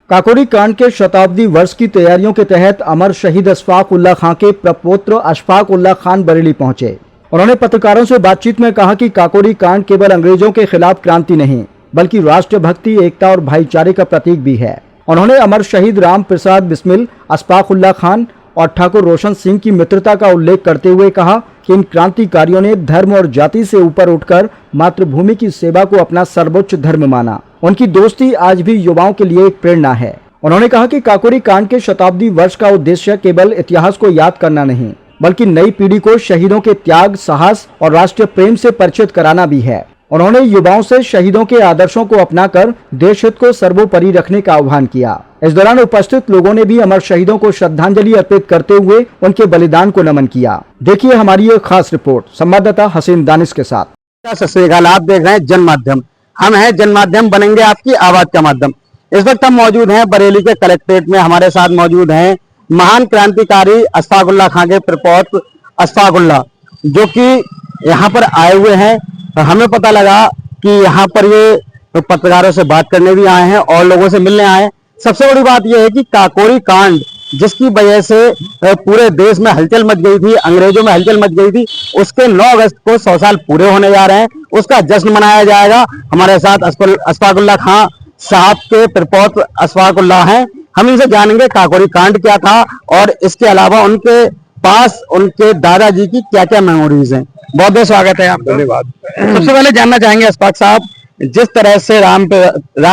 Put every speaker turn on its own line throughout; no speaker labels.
काकोरी कांड के शताब्दी वर्ष की तैयारियों के तहत अमर शहीद अशफाक उल्लाह खां के प्रपौत्र अशफाक उल्लाह खान बरेली पहुंचे। उन्होंने पत्रकारों से बातचीत में कहा कि काकोरी कांड केवल अंग्रेजों के खिलाफ क्रांति नहीं बल्कि राष्ट्रभक्ति, एकता और भाईचारे का प्रतीक भी है। उन्होंने अमर शहीद राम प्रसाद बिस्मिल, अशफाक उल्लाह खान और ठाकुर रोशन सिंह की मित्रता का उल्लेख करते हुए कहा कि इन क्रांतिकारियों ने धर्म और जाति से ऊपर उठकर मातृभूमि की सेवा को अपना सर्वोच्च धर्म माना। उनकी दोस्ती आज भी युवाओं के लिए एक प्रेरणा है। उन्होंने कहा कि काकोरी कांड के शताब्दी वर्ष का उद्देश्य केवल इतिहास को याद करना नहीं बल्कि नई पीढ़ी को शहीदों के त्याग, साहस और राष्ट्रीय प्रेम से परिचित कराना भी है। उन्होंने युवाओं से शहीदों के आदर्शों को अपनाकर देश हित को सर्वोपरि रखने का आह्वान किया। इस दौरान उपस्थित लोगों ने भी अमर शहीदों को श्रद्धांजलि अर्पित करते हुए उनके बलिदान को नमन किया। देखिए हमारी एक खास रिपोर्ट संवाददाता हसीन दानिश के साथ।
सत श्री अकाल, आप देख रहे हैं जन माध्यम। हम हैं जन माध्यम, बनेंगे आपकी आवाज का माध्यम। इस वक्त हम मौजूद हैं बरेली के कलेक्ट्रेट में। हमारे साथ मौजूद हैं महान क्रांतिकारी अशफाक उल्लाह खां के प्रपौत्र अशफाक उल्लाह, जो कि यहाँ पर आए हुए हैं। हमें पता लगा कि यहाँ पर ये पत्रकारों से बात करने भी आए हैं और लोगों से मिलने आए हैं। सबसे बड़ी बात यह है कि काकोरी कांड, जिसकी वजह से पूरे देश में हलचल मच गई थी, अंग्रेजों में हलचल मच गई थी, उसके 9 अगस्त को 100 साल पूरे होने जा रहे हैं। उसका जश्न मनाया जाएगा। हमारे साथ अशफाक उल्लाह खां साहब के प्रपौत्र अशफाक उल्लाह हैं। हम इनसे जानेंगे काकोरी कांड क्या था और इसके अलावा उनके पास उनके दादाजी की क्या क्या मेमोरीज हैं। बहुत बहुत स्वागत है आपका।
धन्यवाद।
सबसे पहले जानना चाहेंगे अशफाक साहब, जिस तरह से राम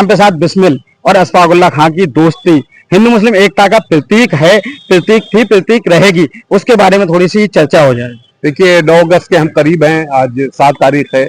प्रसाद बिस्मिल और अशफाक उल्लाह खां की दोस्ती हिंदू मुस्लिम एकता का प्रतीक है, प्रतीक थी, प्रतीक रहेगी, उसके बारे में थोड़ी सी चर्चा हो जाए।
देखिए 9 अगस्त के हम करीब हैं। आज 7 तारीख है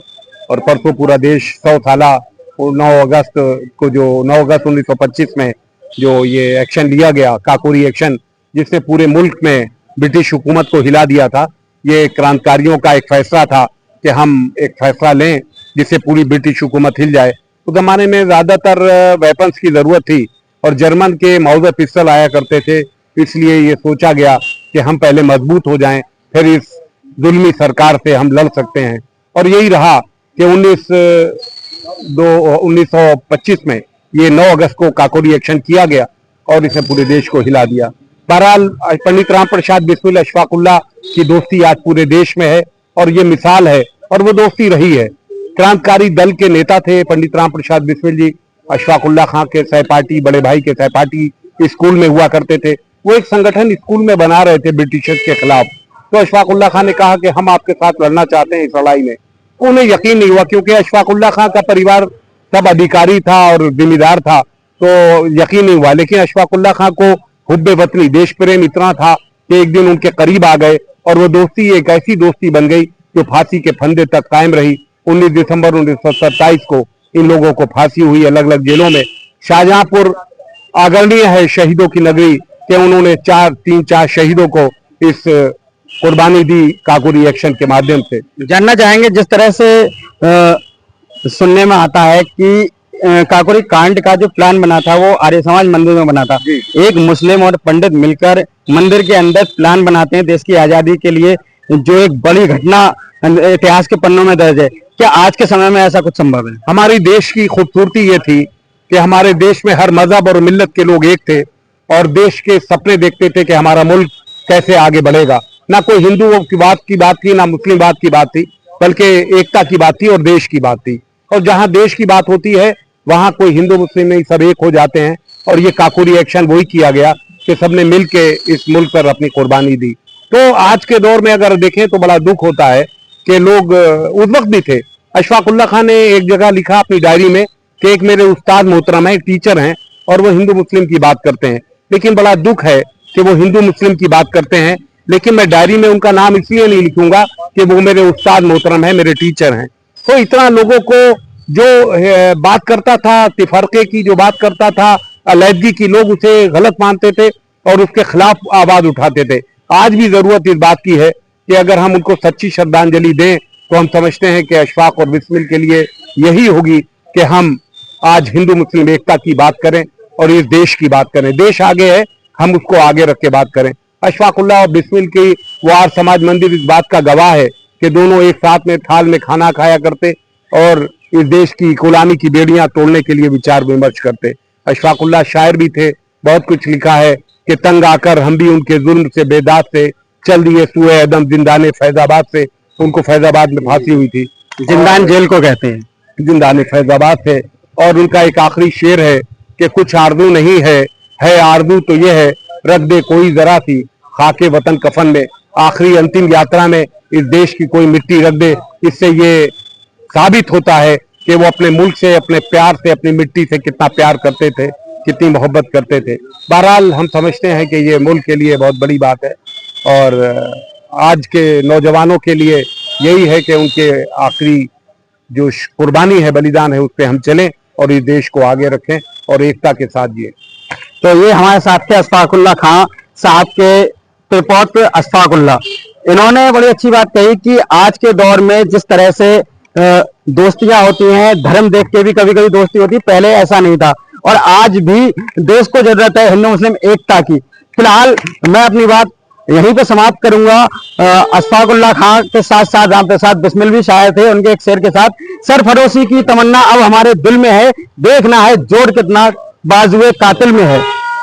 और परसों पूरा देश 100 साला 9 अगस्त को, जो 9 अगस्त 1925 में जो ये एक्शन लिया गया, काकोरी एक्शन, जिससे पूरे मुल्क में ब्रिटिश हुकूमत को हिला दिया था। ये क्रांतिकारियों का एक फैसला था कि हम एक फैसला लें जिससे पूरी ब्रिटिश हुकूमत हिल जाए। उस जमाने में ज्यादातर वेपन्स की जरूरत थी और जर्मन के माउजर पिस्टल आया करते थे, इसलिए ये सोचा गया कि हम पहले मजबूत हो जाएं, फिर इस जुल्मी सरकार से हम लड़ सकते हैं। और यही रहा कि 1925 में ये 9 अगस्त को काकोरी एक्शन किया गया और इसे पूरे देश को हिला दिया। बहरहाल पंडित राम प्रसाद बिस्मिल अशफाक उल्लाह की दोस्ती आज पूरे देश में है और ये मिसाल है और वो दोस्ती रही है। क्रांतिकारी दल के नेता थे पंडित राम प्रसाद बिस्मिल जी। अशफाक उल्लाह खां के सहपाठी, बड़े भाई के सहपाठी स्कूल में हुआ करते थे। वो एक संगठन स्कूल में बना रहे थे ब्रिटिशर्स के खिलाफ। तो अशफाक उल्लाह खां ने कहा कि हम आपके साथ लड़ना चाहते हैं इस लड़ाई में। उन्हें यकीन नहीं हुआ क्योंकि अशफाक उल्लाह खां का परिवार सब अधिकारी था और जिम्मेदार था, तो यकीन नहीं हुआ। लेकिन अशफाक उल्लाह खां को हुब्बे वतनी, देश प्रेम इतना था कि एक दिन उनके करीब आ गए और वो दोस्ती एक ऐसी दोस्ती बन गई जो फांसी के फंदे तक कायम रही। 19 दिसंबर 1927 को इन लोगों को फांसी हुई अलग अलग जेलों में। शाहजहांपुर आदरणीय है शहीदों की नगरी कि उन्होंने 3-4 शहीदों को इस कुर्बानी दी काकोरी एक्शन के माध्यम से।
जानना चाहेंगे, जिस तरह से सुनने में आता है कि काकोरी कांड का जो प्लान बना था वो आर्य समाज मंदिर में बना था। एक मुस्लिम और पंडित मिलकर मंदिर के अंदर प्लान बनाते हैं देश की आजादी के लिए, जो एक बड़ी घटना इतिहास के पन्नों में दर्ज है। क्या आज के समय में ऐसा कुछ संभव है?
हमारी देश की खूबसूरती ये थी कि हमारे देश में हर मजहब और मिल्लत के लोग एक थे और देश के सपने देखते थे कि हमारा मुल्क कैसे आगे बढ़ेगा। ना कोई हिंदुओं की बात थी, ना मुस्लिम बात की बात थी, बल्कि एकता की बात थी और देश की बात थी। और जहां देश की बात होती है वहां कोई हिंदू मुस्लिम नहीं, सब एक हो जाते हैं। और ये काकोरी एक्शन वही किया गया कि सबने मिल के इस मुल्क पर अपनी कुर्बानी दी। तो आज के दौर में अगर देखें तो बड़ा दुख होता है कि लोग उस वक्त भी थे। अशफाक उल्लाह खां ने एक जगह लिखा अपनी डायरी में कि एक मेरे उस्ताद मोहतरम है, एक टीचर हैं और वो हिंदू मुस्लिम की बात करते हैं। लेकिन बड़ा दुख है कि वो हिंदू मुस्लिम की बात करते हैं, लेकिन मैं डायरी में उनका नाम इसलिए नहीं लिखूंगा कि वो मेरे उस्ताद मोहतरम है, मेरे टीचर हैं। तो इतना लोगों को जो बात करता था, तिफरके की जो बात करता था, अलहदगी की, लोग उसे गलत मानते थे और उसके खिलाफ आवाज उठाते थे। आज भी जरूरत इस बात की है कि अगर हम उनको सच्ची श्रद्धांजलि दें तो हम समझते हैं कि अशफाक और बिस्मिल के लिए यही होगी कि हम आज हिंदू मुस्लिम एकता की बात करें और इस देश की बात करें। देश आगे है, हम उसको आगे रख के बात करें। अशफाक उल्लाह और बिस्मिल की वो आर्य समाज मंदिर इस बात का गवाह है कि दोनों एक साथ में थाल में खाना खाया करते और इस देश की गुलामी की बेड़ियां तोड़ने के लिए विचार विमर्श करते। अशफाक उल्लाह शायर भी थे, बहुत कुछ लिखा है कि तंग आकर हम भी उनके जुल्म से बेदाद से चल दिए सुए अदम जिंदाने फैजाबाद से। उनको फैजाबाद में फांसी हुई थी,
जिंदान जेल को कहते हैं।
जिंदाने फैजाबाद से। और उनका एक आखिरी शेर है कि कुछ आरज़ू नहीं है आरज़ू तो ये है, रख दे कोई जरा सी खाके वतन कफन में। आखिरी अंतिम यात्रा में इस देश की कोई मिट्टी रख दे। इससे ये साबित होता है कि वो अपने मुल्क से, अपने प्यार से, अपनी मिट्टी से कितना प्यार करते थे, कितनी मोहब्बत करते थे। बहरहाल हम समझते हैं कि ये मुल्क के लिए बहुत बड़ी बात है और आज के नौजवानों के लिए यही है कि उनके आखिरी जो कुर्बानी है, बलिदान है, उस पर हम चलें और इस देश को आगे रखें और एकता के साथ जिए।
तो ये हमारे साथ थे अशफाक उल्लाह खां साहब के प्रपौत्र अशफाक उल्लाह। इन्होंने बड़ी अच्छी बात कही कि आज के दौर में जिस तरह से दोस्तियां होती हैं, धर्म देख के भी कभी कभी दोस्ती होती, पहले ऐसा नहीं था और आज भी देश को जरूरत है हिंदू मुस्लिम एकता की। फिलहाल मैं अपनी बात यहीं पे समाप्त करूंगा। अशफाक उल्लाह खां के साथ साथ राम प्रसाद बिस्मिल भी शायर थे, उनके एक शेर के साथ, सरफरोशी की तमन्ना अब हमारे दिल में है, देखना है जोर कितना बाजुए कातिल में है।